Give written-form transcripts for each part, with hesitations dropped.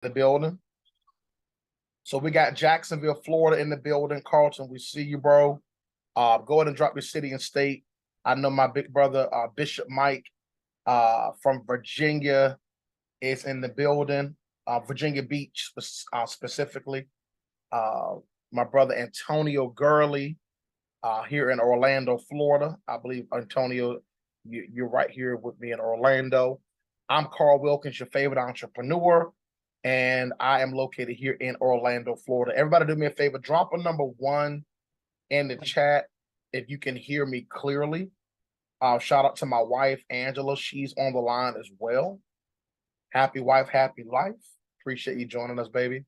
the building. So we got Jacksonville, Florida in the building. Carlton, we see you, bro. Go ahead and drop your city and state. I know my big brother, Bishop Mike, from Virginia is in the building. Virginia Beach, specifically. My brother Antonio Gurley, here in Orlando, Florida. I believe, Antonio, you're right here with me in Orlando. I'm Carl Wilkins, your favorite entrepreneur, and I am located here in Orlando, Florida. Everybody do me a favor, drop a number 1 in the chat if you can hear me clearly. Shout out to my wife, Angela. She's on the line as well. Happy wife, happy life. Appreciate you joining us, baby.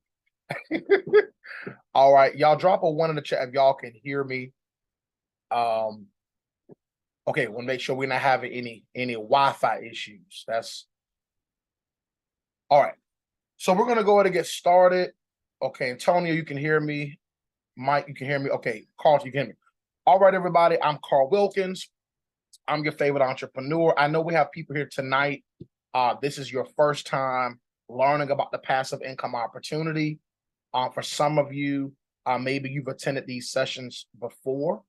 All right, y'all drop a 1 in the chat if y'all can hear me. Okay, we'll make sure we're not having any Wi-Fi issues. That's all right. So we're gonna go ahead and get started. Okay, Antonio, you can hear me. Mike, you can hear me. Okay, Carl, you can hear me. All right, everybody. I'm Carl Wilkins. I'm your favorite entrepreneur. I know we have people here tonight. This is your first time learning about the passive income opportunity. For some of you, maybe you've attended these sessions before,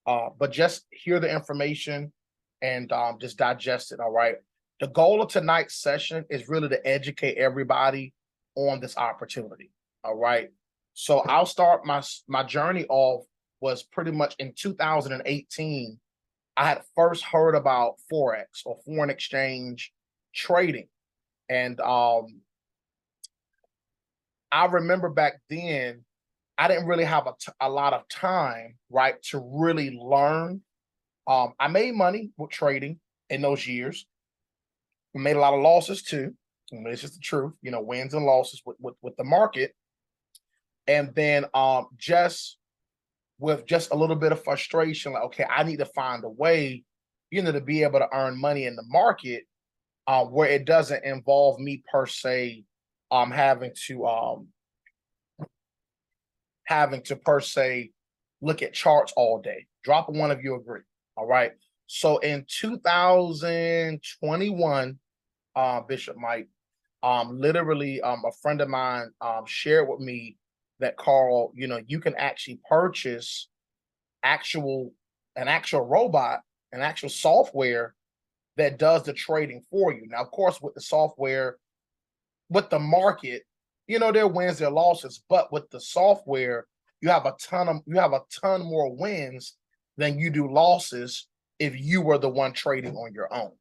but just hear the information and just digest it, all right? The goal of tonight's session is really to educate everybody on this opportunity, all right? So I'll start my journey off was pretty much in 2018. I had first heard about Forex, or foreign exchange trading. And I remember back then, I didn't really have a lot of time, right, to really learn. I made money with trading in those years. We made a lot of losses too. I mean, it's just the truth, wins and losses with the market. And then just with just a little bit of frustration, like, okay, I need to find a way, to be able to earn money in the market where it doesn't involve me per se having to per se look at charts all day. Drop a 1 if you agree. All right. So in 2021, Bishop Mike, literally a friend of mine shared with me that, Carl, you can actually purchase an actual robot, an actual software that does the trading for you. Now, of course, with the software, with the market, there are wins, there are losses, but with the software, you have a ton more wins than you do losses if you were the one trading on your own.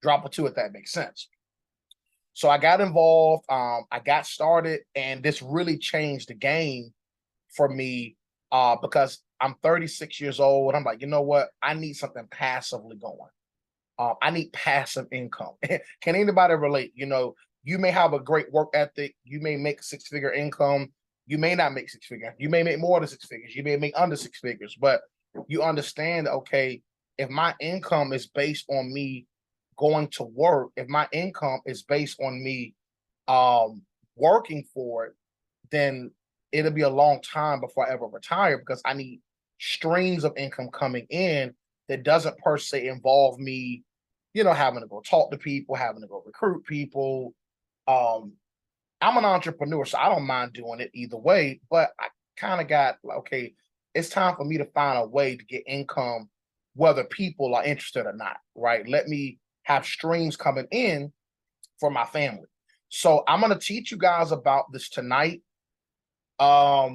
Drop a 2 if that makes sense. So I got involved, I got started, and this really changed the game for me because I'm 36 years old. I'm like, you know what? I need something passively going. I need passive income. Can anybody relate? You may have a great work ethic. You may make 6-figure income. You may not make 6-figure. You may make more than 6 figures. You may make under 6 figures, but you understand, okay, if my income is based on me going to work, if my income is based on me working for it, then it'll be a long time before I ever retire, because I need streams of income coming in that doesn't per se involve me, having to go talk to people, having to go recruit people. I'm an entrepreneur, so I don't mind doing it either way, but I kind of got, okay, it's time for me to find a way to get income, whether people are interested or not, right? Let me have streams coming in for my family. So I'm going to teach you guys about this tonight. I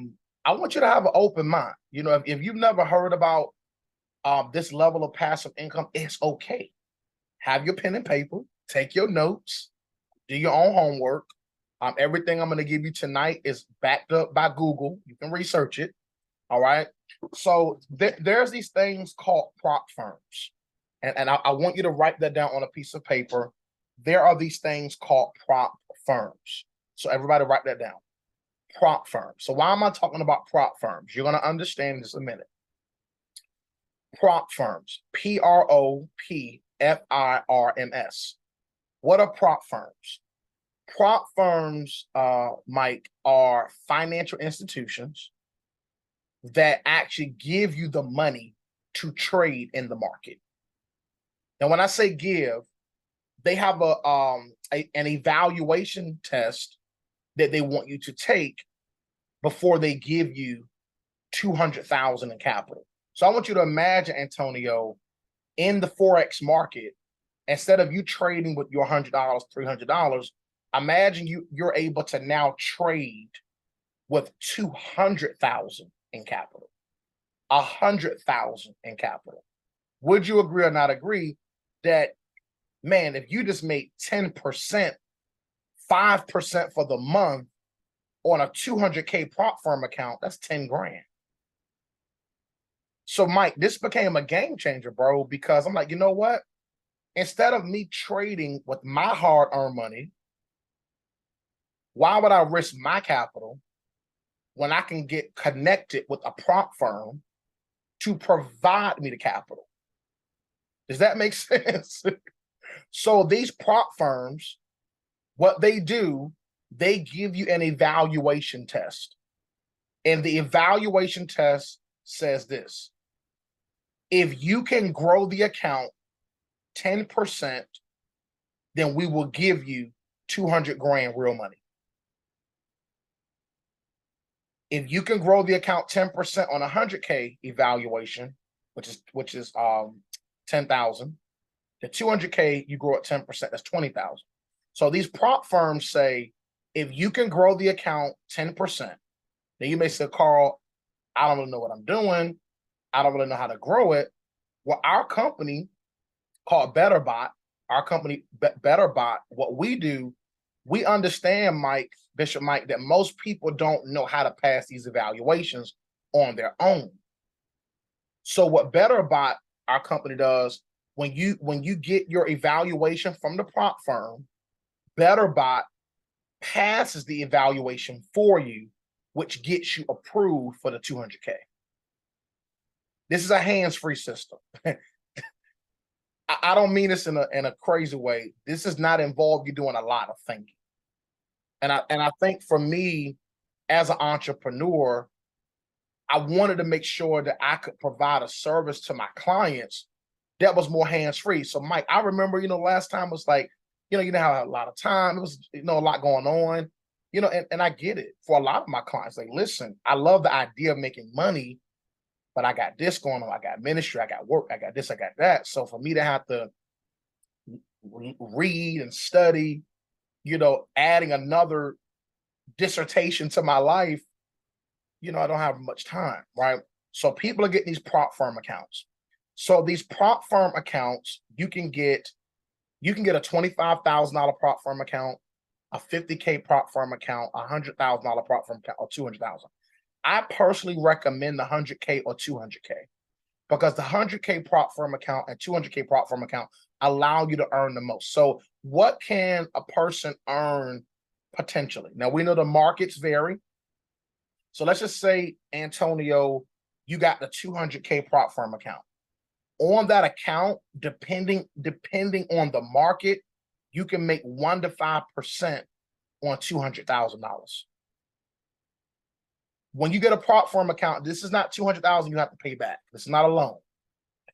want you to have an open mind. If you've never heard about this level of passive income, it's okay. Have your pen and paper, take your notes, do your own homework. Everything I'm going to give you tonight is backed up by Google. You can research it. All right. So there's these things called prop firms. And I want you to write that down on a piece of paper. There are these things called prop firms. So everybody write that down. Prop firms. So why am I talking about prop firms? You're going to understand this in a minute. Prop firms. PROPFIRMS. What are prop firms? Prop firms, Mike, are financial institutions that actually give you the money to trade in the market. Now, when I say give, they have an evaluation test that they want you to take before they give you 200,000 in capital. So I want you to imagine, Antonio, in the Forex market, instead of you trading with your $100, $300, imagine you're able to now trade with 200,000 in capital, 100,000 in capital. Would you agree or not agree that, man, if you just made 10%, 5% for the month on a 200K prop firm account, that's 10 grand. So Mike, this became a game changer, bro, because I'm like, you know what? Instead of me trading with my hard-earned money, why would I risk my capital when I can get connected with a prop firm to provide me the capital? Does that make sense? So these prop firms, what they do, they give you an evaluation test. And the evaluation test says this: if you can grow the account 10%, then we will give you 200 grand real money. If you can grow the account 10% on 100K evaluation, which is 10,000, the 200K you grow at 10%, that's 20,000. So these prop firms say, if you can grow the account 10%, then you may say, Carl, I don't really know what I'm doing. I don't really know how to grow it. Well, our company called BetterBot, BetterBot, what we do, we understand, Bishop Mike, that most people don't know how to pass these evaluations on their own. So what BetterBot, our company, does, when you get your evaluation from the prop firm, BetterBot passes the evaluation for you, which gets you approved for the 200K. This is a hands-free system. I don't mean this in a crazy way. This does not involve you doing a lot of thinking. And I think for me, as an entrepreneur, I wanted to make sure that I could provide a service to my clients that was more hands-free. So Mike, I remember, last time was like, you didn't have a lot of time. It was, a lot going on, and I get it. For a lot of my clients, like, listen, I love the idea of making money, but I got this going on. I got ministry, I got work, I got this, I got that. So for me to have to read and study, adding another dissertation to my life, I don't have much time, right? So people are getting these prop firm accounts. So these prop firm accounts, you can get a $25,000 prop firm account, a $50K prop firm account, a $100,000 prop firm account, or 200,000. I personally recommend the 100K or 200K because the 100K prop firm account and 200K prop firm account allow you to earn the most. So what can a person earn potentially? Now, we know the markets vary. So let's just say, Antonio, you got the 200K prop firm account. On that account, depending on the market, you can make 1 to 5% on $200,000. When you get a prop firm account, this is not 200,000 you have to pay back. This is not a loan.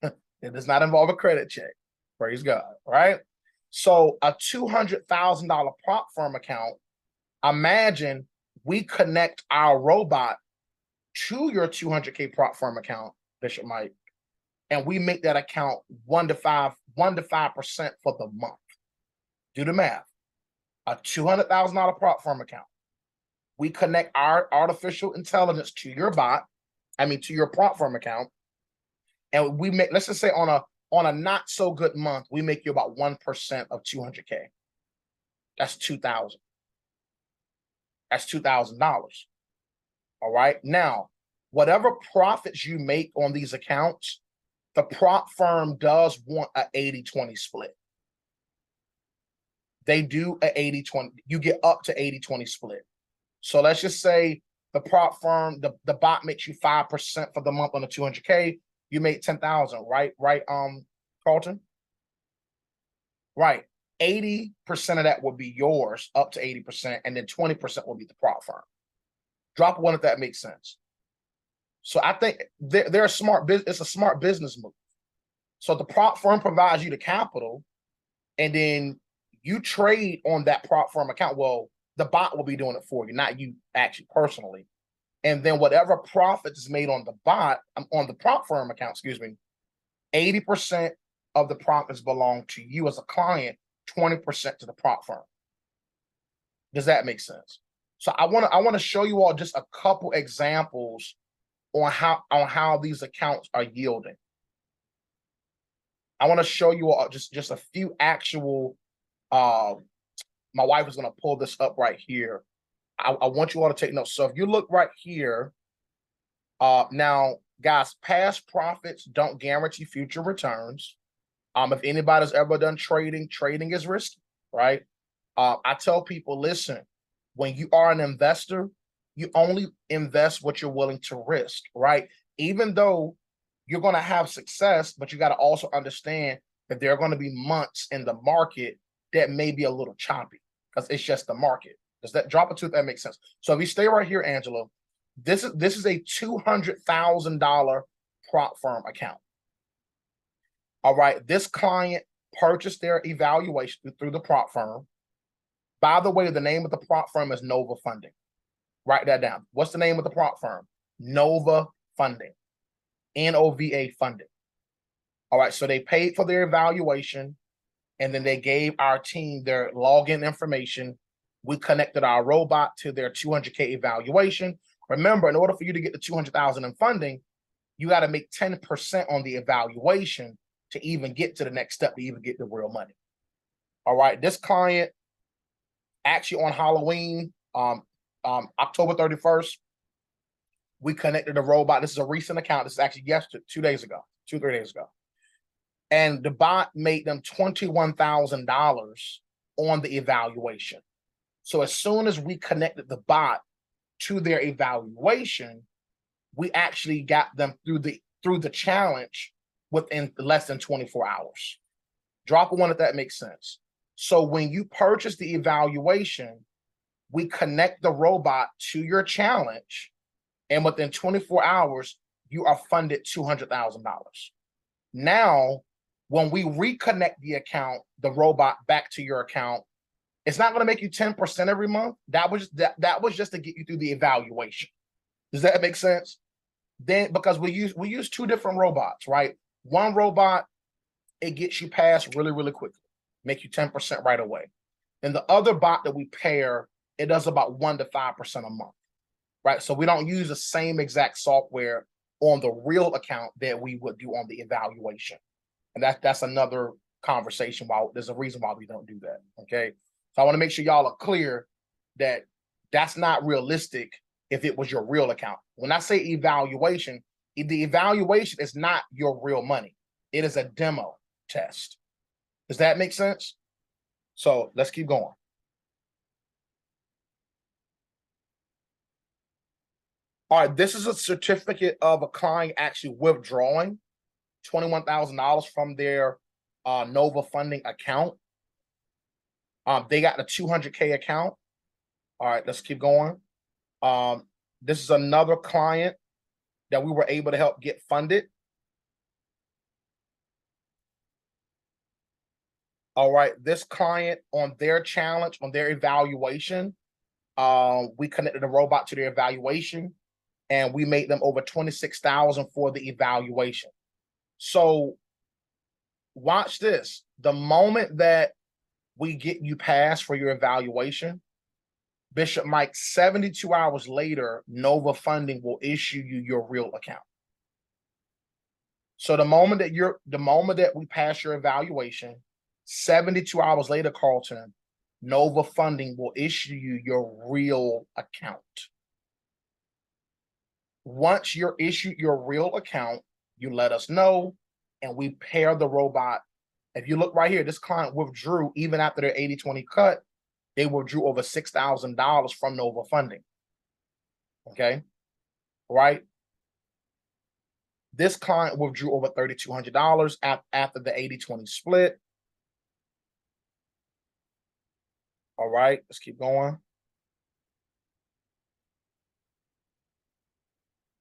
It does not involve a credit check. Praise God, right? So a $200,000 prop firm account, imagine we connect our robot to your 200K prop firm account, Bishop Mike, and we make that account 1 to 5% for the month. Do the math. A $200,000 prop firm account. We connect our artificial intelligence to your to your prop firm account, and we make, let's just say on a not so good month, we make you about 1% of 200K. That's $2,000. That's $2,000. All right. Now, whatever profits you make on these accounts, the prop firm does want an 80-20 split. They do an 80-20. You get up to 80-20 split. So let's just say the prop firm, the bot makes you 5% for the month on the 200K. You make 10,000, right? Right, Carlton? Right. 80% of that will be yours, up to 80%, and then 20% will be the prop firm. Drop one if that makes sense. So I think they're a smart business. It's a smart business move. So the prop firm provides you the capital, and then you trade on that prop firm account. Well, The bot will be doing it for you, not you actually personally. And then whatever profit is made on the bot, on the prop firm account, excuse me, 80% of the profits belong to you as a client, 20% to the prop firm. Does that make sense? So I want to show you all just a couple examples on how these accounts are yielding. I want to show you all just a few actual. My wife is going to pull this up right here. I want you all to take notes. So if you look right here, now guys, past profits don't guarantee future returns. If anybody's ever done trading, trading is risky, right? I tell people, listen, when you are an investor, you only invest what you're willing to risk, right? Even though you're going to have success, but you got to also understand that there are going to be months in the market that may be a little choppy because it's just the market. Does that drop a tooth? That makes sense. So if you stay right here, Angela, this is a $200,000 prop firm account. All right, this client purchased their evaluation through the prop firm. By the way, the name of the prop firm is Nova Funding. Write that down. What's the name of the prop firm? Nova Funding. NOVA Funding. All right, so they paid for their evaluation, and then they gave our team their login information. We connected our robot to their 200K evaluation. Remember, in order for you to get the 200,000 in funding, you got to make 10% on the evaluation to even get to the next step, to even get the real money. All right, this client actually on Halloween, October 31st, we connected the robot. This is a recent account. This is actually yesterday, 3 days ago. And the bot made them $21,000 on the evaluation. So as soon as we connected the bot to their evaluation, we actually got them through the challenge within less than 24 hours. Drop a one if that makes sense. So when you purchase the evaluation, we connect the robot to your challenge, and within 24 hours, you are funded $200,000. Now, when we reconnect the account, the robot back to your account, it's not going to make you 10% every month. That was just to get you through the evaluation. Does that make sense? Then because we use two different robots, right? One robot, it gets you past really, really quickly, make you 10% right away. And the other bot that we pair, it does about 1 to 5% a month, right? So we don't use the same exact software on the real account that we would do on the evaluation. And that's another conversation. Why there's a reason why we don't do that. Okay. So I want to make sure y'all are clear that that's not realistic if it was your real account. When I say evaluation, the evaluation is not your real money. It is a demo test. Does that make sense? So let's keep going. All right, this is a certificate of a client actually withdrawing $21,000 from their Nova Funding account. They got the 200K account. All right, let's keep going. This is another client that we were able to help get funded. All right, this client on their challenge, on their evaluation, we connected a robot to their evaluation, and we made them over 26,000 for the evaluation. So watch this. The moment that we get you passed for your evaluation, Bishop Mike, 72 hours later, Nova Funding will issue you your real account. So the moment that we pass your evaluation, 72 hours later, Carlton, Nova Funding will issue you your real account. Once you're issued your real account, you let us know, and we pair the robot. If you look right here, this client withdrew even after their 80-20 cut. They withdrew over $6,000 from Nova Funding. Okay, right? This client withdrew over $3,200 after the 80-20 split. All right, let's keep going.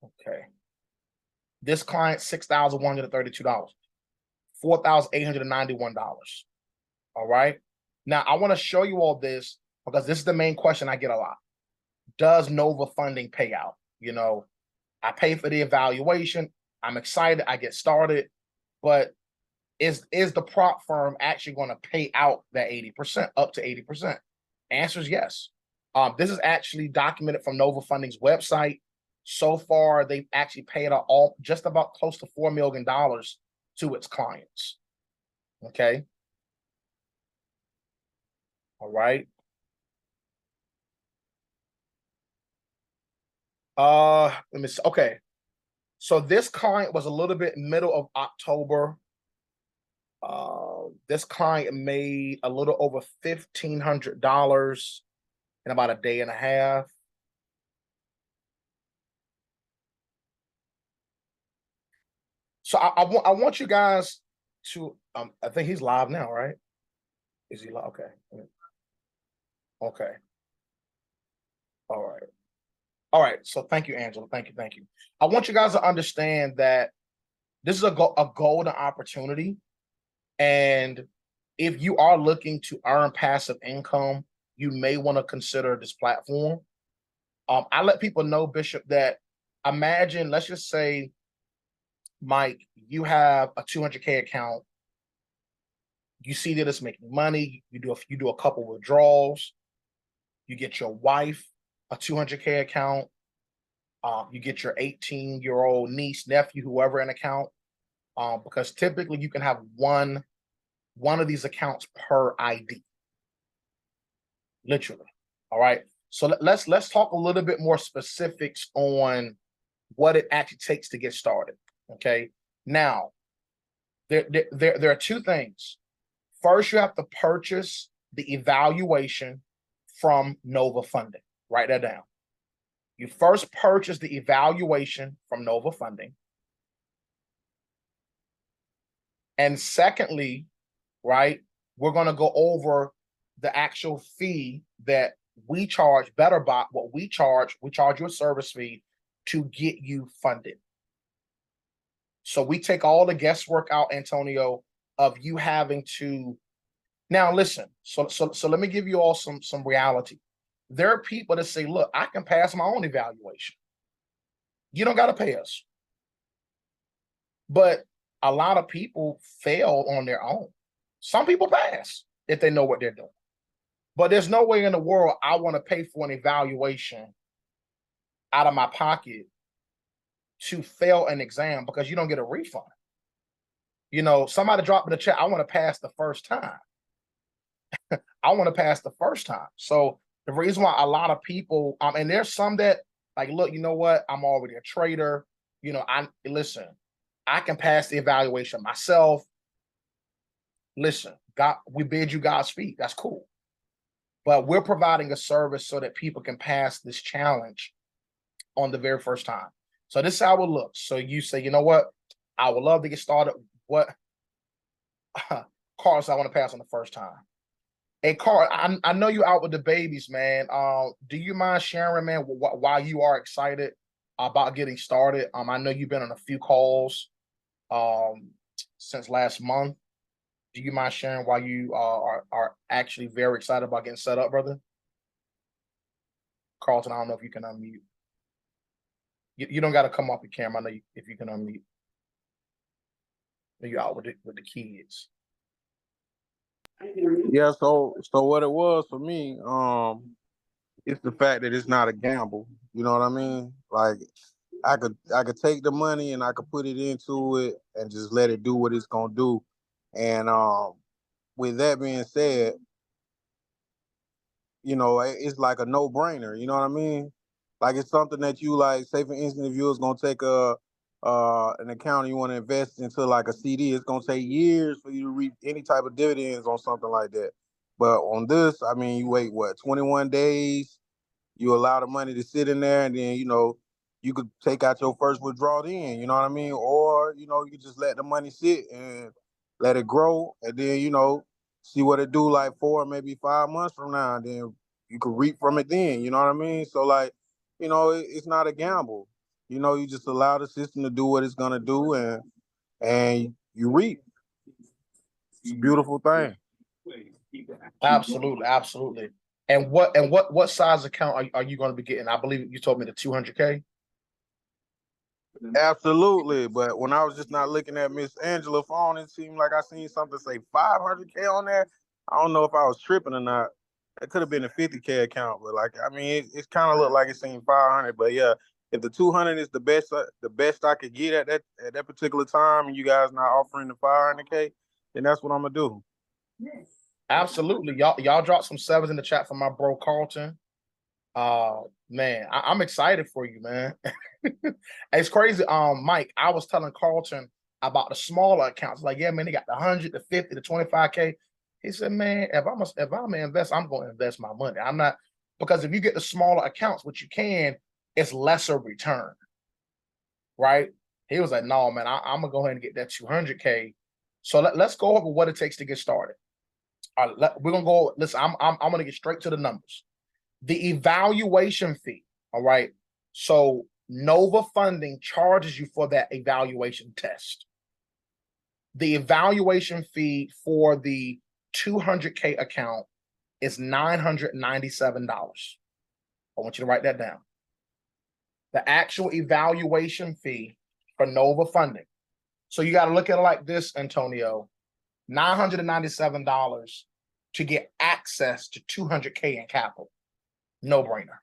Okay. This client, $6,132, $4,891. All right. Now I want to show you all this because this is the main question I get a lot. Does Nova funding pay out? You know, I pay for the evaluation. I'm excited. I get started, but is the prop firm actually going to pay out that 80%, up to 80%? Answer is yes. This is actually documented from Nova Funding's website. So far, they've actually paid out all just about close to $4 million to its clients. Okay. All right. Let me see. Okay. So this client was a little bit middle of October. This client made a little over $1,500 in about a day and a half. So I want you guys to I think he's live now, right? Is he live? Okay. Okay. All right. All right. So thank you, Angela. Thank you. Thank you. I want you guys to understand that this is a golden opportunity. And if you are looking to earn passive income, you may want to consider this platform. I let people know, Bishop, that imagine, let's just say, Mike, you have a 200K account. You see that it's making money. You do a couple withdrawals. You get your wife a 200K account. You get your 18-year-old niece, nephew, whoever an account. Because typically you can have one of these accounts per ID. Literally. All right. So let's talk a little bit more specifics on what it actually takes to get started. Okay. Now, there are two things. First, you have to purchase the evaluation from Nova Funding. Write that down. You first purchase the evaluation from Nova Funding. And secondly, right, we're going to go over the actual fee that we charge BetterBot. What we charge you a service fee to get you funded. So we take all the guesswork out, Antonio, of you having to. Now listen, so let me give you all some reality. There are people that say, look, I can pass my own evaluation. You don't got to pay us. But a lot of people fail on their own. Some people pass if they know what they're doing. But there's no way in the world I want to pay for an evaluation out of my pocket to fail an exam because you don't get a refund. You know, somebody dropped me the check. I want to pass the first time. I want to pass the first time. So the reason why a lot of people, and there's some that like, look, you know what? I'm already a trader. You know, listen, I can pass the evaluation myself. Listen, God, we bid you Godspeed. That's cool. But we're providing a service so that people can pass this challenge on the very first time. So this is how it looks. So you say, you know what? I would love to get started. What cars I want to pass on the first time? Hey, Carl, I know you're out with the babies, man. Do you mind sharing, man, why you are excited about getting started? I know you've been on a few calls since last month. Do you mind sharing why you are actually very excited about getting set up, brother? Carlton, I don't know if you can unmute. You don't got to come off the camera. I know if you can unmute. You out with the kids. Yeah, so what it was for me, it's the fact that it's not a gamble. You know what I mean? Like I could take the money and I could put it into it and just let it do what it's gonna do. And with that being said, you know, it's like a no-brainer. You know what I mean? Like it's something that you like. Say for instance, if you was gonna take an account and you want to invest into like a CD, it's gonna take years for you to reap any type of dividends on something like that. But on this, I mean, you wait 21 days. You allow the money to sit in there, and then you could take out your first withdrawal then. You know what I mean? Or you could just let the money sit and let it grow, and then see what it do like 4, maybe 5 months from now, and then you could reap from it then. You know what I mean? So like, it's not a gamble. You just allow the system to do what it's gonna do, and you reap. It's a beautiful thing. Absolutely, absolutely. And what size account are you going to be getting? I believe you told me the 200K. Absolutely, but when I was just not looking at Miss Angela phone, it seemed like I seen something say 500K on there. I don't know if I was tripping or not. It could have been a 50K account, but like I mean, it kind of looked like it seemed 500. But yeah, if the 200 is the best I could get at that particular time, and you guys not offering the 500K, then that's what I'm gonna do. Absolutely. Y'all drop some sevens in the chat for my bro Carlton. Man, I'm excited for you, man. It's crazy. Mike, I was telling Carlton about the smaller accounts. Like, yeah, man, they got the 100, the 50, the 25K. He said, man, if I'm gonna invest, I'm gonna invest my money. I'm not, because if you get the smaller accounts, which you can, it's lesser return, right? He was like, no, man, I'm gonna go ahead and get that 200K. So let's go over what it takes to get started. All right, we're gonna go. Listen, I'm gonna get straight to the numbers. The evaluation fee. All right. So Nova Funding charges you for that evaluation test. The evaluation fee for the 200K account is $997. I want you to write that down. The actual evaluation fee for Nova Funding. So you got to look at it like this, Antonio. $997 to get access to 200K in capital. No brainer.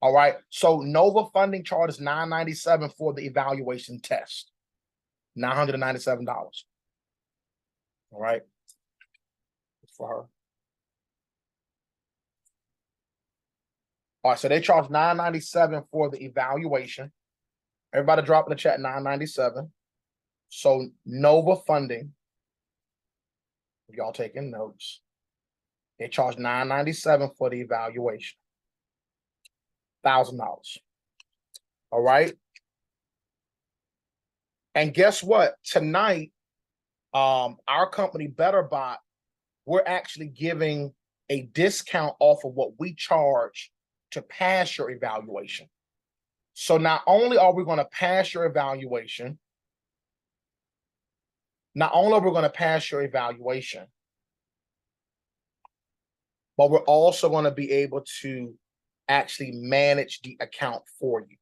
All right. So Nova Funding charges $997 for the evaluation test. $997. All right. For her. All right. So they charge $997 for the evaluation. Everybody drop in the chat $997. So Nova Funding, if y'all taking notes, they charge $997 for the evaluation. $1,000. All right. And guess what? Tonight, our company BetterBot, we're actually giving a discount off of what we charge to pass your evaluation. So not only are we going to pass your evaluation, but we're also going to be able to actually manage the account for you.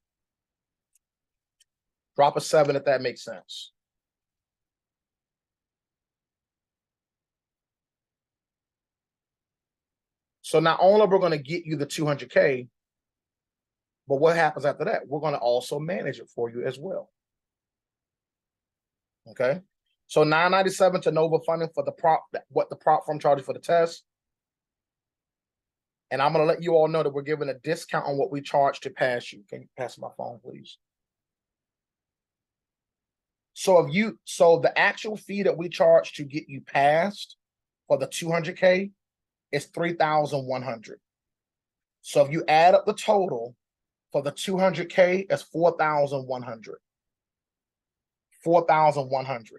Drop a 7 if that makes sense. So not only we're going to get you the 200K, but what happens after that? We're going to also manage it for you as well. Okay. So $997 to Nova Funding for the prop, what the prop firm charges for the test. And I'm going to let you all know that we're giving a discount on what we charge to pass you. Can you pass my phone, please? So the actual fee that we charge to get you passed for the 200K is $3,100. So if you add up the total for the 200K, it's $4,100. $4,100.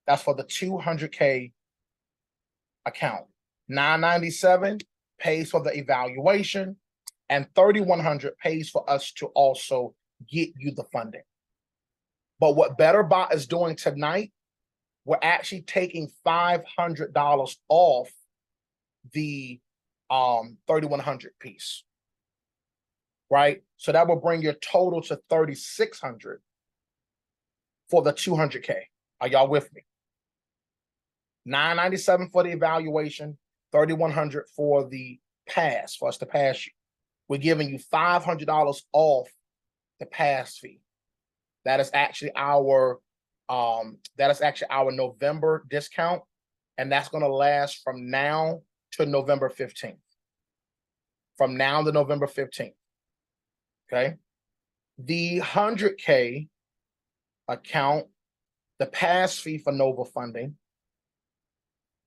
That's for the 200K account. $997 pays for the evaluation, and $3,100 pays for us to also get you the funding. But what BetterBot is doing tonight, we're actually taking $500 off the $3,100 piece, right? So that will bring your total to $3,600 for the 200K. Are y'all with me? $997 for the evaluation, $3,100 for the pass, for us to pass you. We're giving you $500 off the pass fee. That is actually our November discount, and that's going to last from now to November 15th. From now to November 15th. Okay. The 100K account, the pass fee for Nova Funding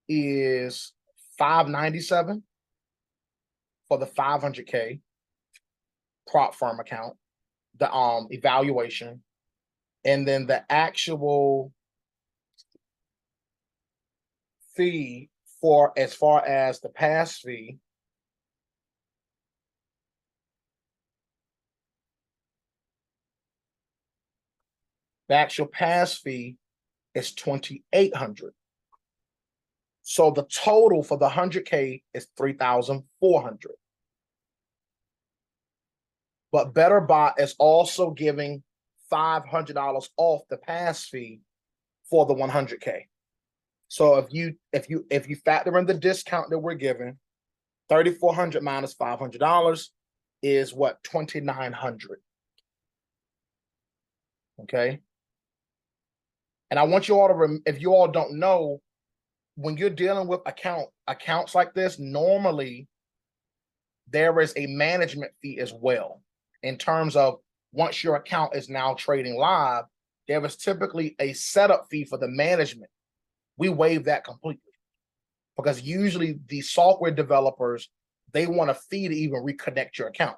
is $597 for the 500K prop firm account, the evaluation, and then the actual fee for as far as the pass fee the actual pass fee is $2,800. So the total for the 100K is 3,400. But BetterBot is also giving $500 off the pass fee for the 100K. So if you factor in the discount that we're giving, 3,400 minus $500 is what? 2,900. Okay. And I want you all to if you all don't know, when you're dealing with accounts like this, normally there is a management fee as well. In terms of once your account is now trading live, there is typically a setup fee for the management. We waive that completely because usually the software developers, they want a fee to even reconnect your account.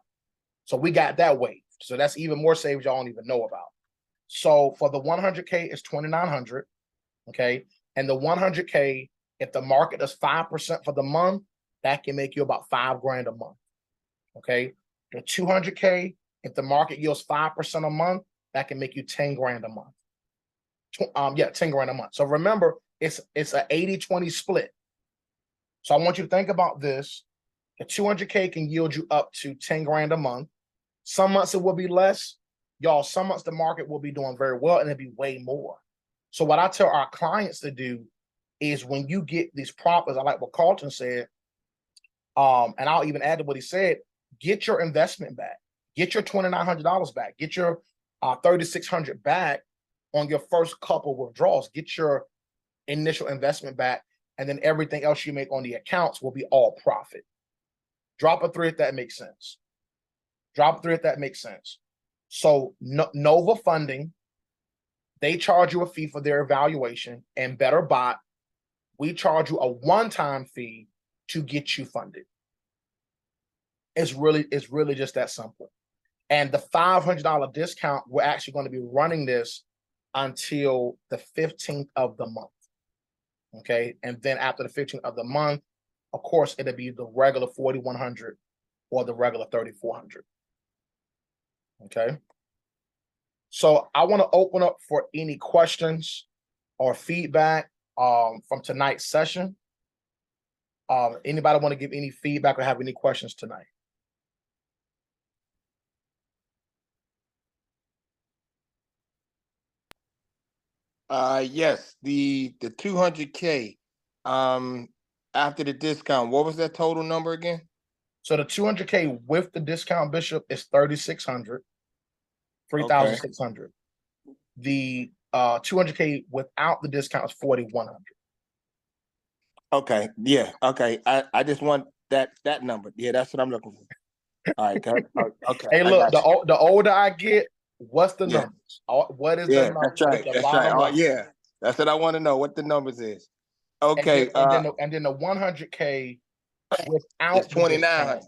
So we got that waived. So that's even more saves y'all don't even know about. So for the 100K is 2,900. Okay. And the 100K, if the market does 5% for the month, that can make you about $5,000 a month. Okay. The 200K, if the market yields 5% a month, that can make you $10,000 a month. $10,000 a month. So remember, it's an 80-20 split. So I want you to think about this. The 200K can yield you up to $10,000 a month. Some months it will be less. Y'all, some months the market will be doing very well and it'll be way more. So what I tell our clients to do is when you get these properties, I like what Carlton said, and I'll even add to what he said, get your investment back. Get your $2,900 back. Get your $3,600 back on your first couple withdrawals. Get your initial investment back, and then everything else you make on the accounts will be all profit. Drop a 3 if that makes sense. Drop a 3 if that makes sense. So Nova Funding, they charge you a fee for their evaluation, and BetterBot, we charge you a one-time fee to get you funded. It's really just that simple. And the $500 discount, we're actually going to be running this until the 15th of the month. Okay. And then after the 15th of the month, of course, it'll be the regular 4,100 or the regular 3,400. Okay. So I want to open up for any questions or feedback from tonight's session. Anybody want to give any feedback or have any questions tonight? Yes, the 200K after the discount, what was that total number again? So the 200K with the discount, Bishop, is 3,600, 3,600. The 200K without the discount is 4,100. Okay, yeah, okay. I just want that number. Yeah, that's what I'm looking for. All right, okay. Hey, look, the older I get, what's the Yeah. numbers? What is the number? That's right. The That's bottom right. line? Yeah, that's what I want to know. What the numbers is? Okay. And then the 100K without it's 2,900.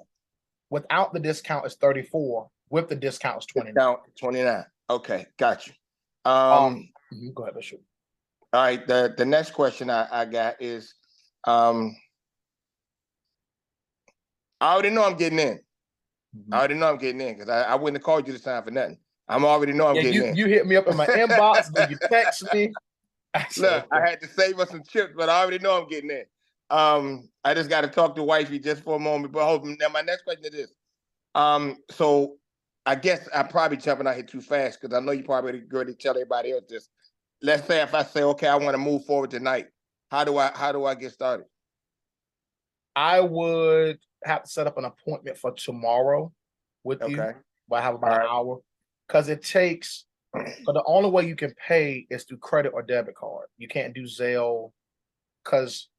Without the discount is 34. With the discount is 29. Discount 29. Okay, got you. Go ahead, Bishop. All right. The next question I got is, I already know I'm getting in. I already know I'm getting in because I wouldn't have called you this time for nothing. I'm already know I'm getting in. You hit me up in my inbox, then you text me. Look, I had to save us some chips, but I already know I'm getting in. I just got to talk to wifey just for a moment. But hold on, now my next question is this. So I guess I'm probably jumping out here too fast because I know you probably going to tell everybody else this. Let's say if I say, okay, I want to move forward tonight, how do I get started? I would have to set up an appointment for tomorrow with you. But I have about an hour because it takes. But the only way you can pay is through credit or debit card. You can't do Zelle because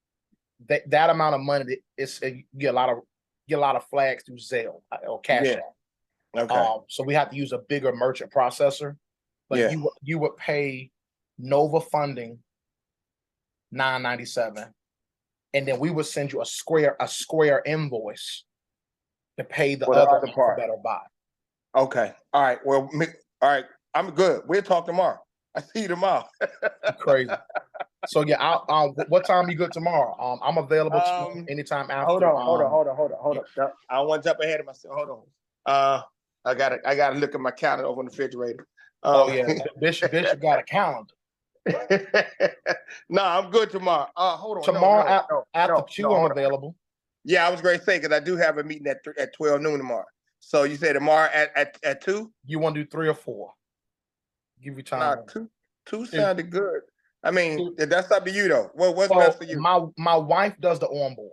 that amount of money you get a lot of flags through Zelle or Cash App. Okay. So we have to use a bigger merchant processor. But you would pay Nova Funding $9.97, and then we would send you a Square invoice to pay the other part. BetterBot. Okay. All right. Well, all right. I'm good. We'll talk tomorrow. I see you tomorrow. Crazy. So yeah, what time are you good tomorrow? I'm available anytime after. Hold on. I don't want to jump ahead of myself. Hold on. I gotta look at my calendar over on the refrigerator. Bishop got a calendar. No, I'm good tomorrow. Hold on. Tomorrow after no, 2, no, I'm hold on. available. Yeah, I was going to say because I do have a meeting at 12 noon tomorrow. So you say tomorrow at 2? You want to do 3 or 4? Give you Nah, time. 2 sounded good. I mean, Two. that's up to you though. What's So best for you? my wife does the onboard,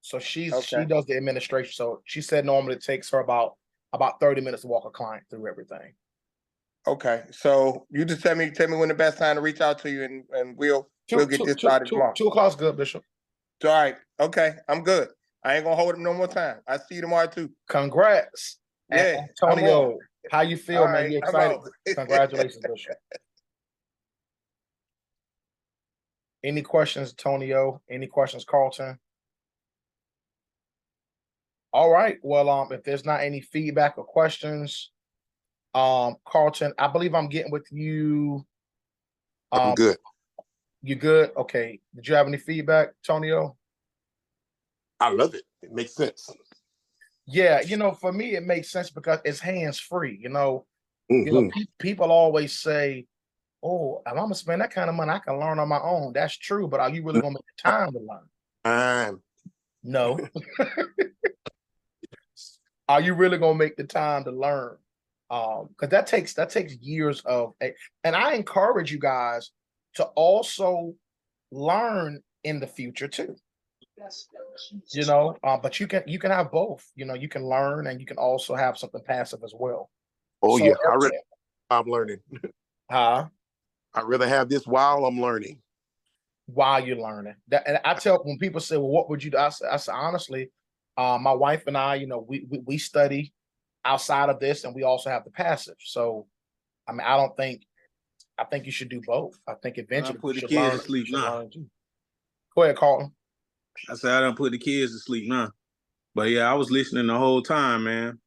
so she Okay. does the administration. So she said normally it takes her about 30 minutes to walk a client through everything. Okay, so you just tell me when the best time to reach out to you, and we'll get this started tomorrow. 2 o'clock's good, Bishop. All right. Okay, I'm good. I ain't gonna hold him no more time. I see you tomorrow too. Congrats. Yeah, Antonio, how you feel, All man? right, You I'm excited? out. Congratulations, Bishop. Any questions, Antonio? Any questions, Carlton? All right. Well, if there's not any feedback or questions, Carlton, I believe I'm getting with you. I'm good. You good? Okay. Did you have any feedback, Antonio? I love it. It makes sense. Yeah, for me it makes sense because it's hands-free. Mhm. People always say, "Oh, if I'm gonna spend that kind of money, I can learn on my own." That's true, but are you really gonna make the time to learn? No. Are you really gonna make the time to learn? Because that takes years of, and I encourage you guys to also learn in the future too. But you can have both. You can learn and you can also have something passive as well. Oh So yeah, I'm learning. Huh? I'd rather have this while I'm learning. While you're learning. And I tell when people say, "Well, what would you do?" I say honestly, my wife and I, we study outside of this, and we also have the passive. So, I mean, I think you should do both. I think eventually put you the should kids learn. to sleep You should now. learn too. Go ahead, Carlton. I said I done put the kids to sleep now. But yeah, I was listening the whole time, man.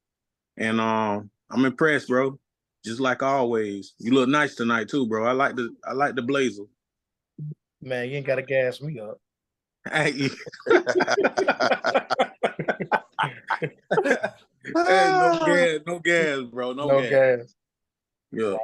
And I'm impressed, bro. Just like always. You look nice tonight too, bro. I like the blazer. Man, you ain't gotta gas me up. Hey, Ah. no gas, bro. No gas. Yeah.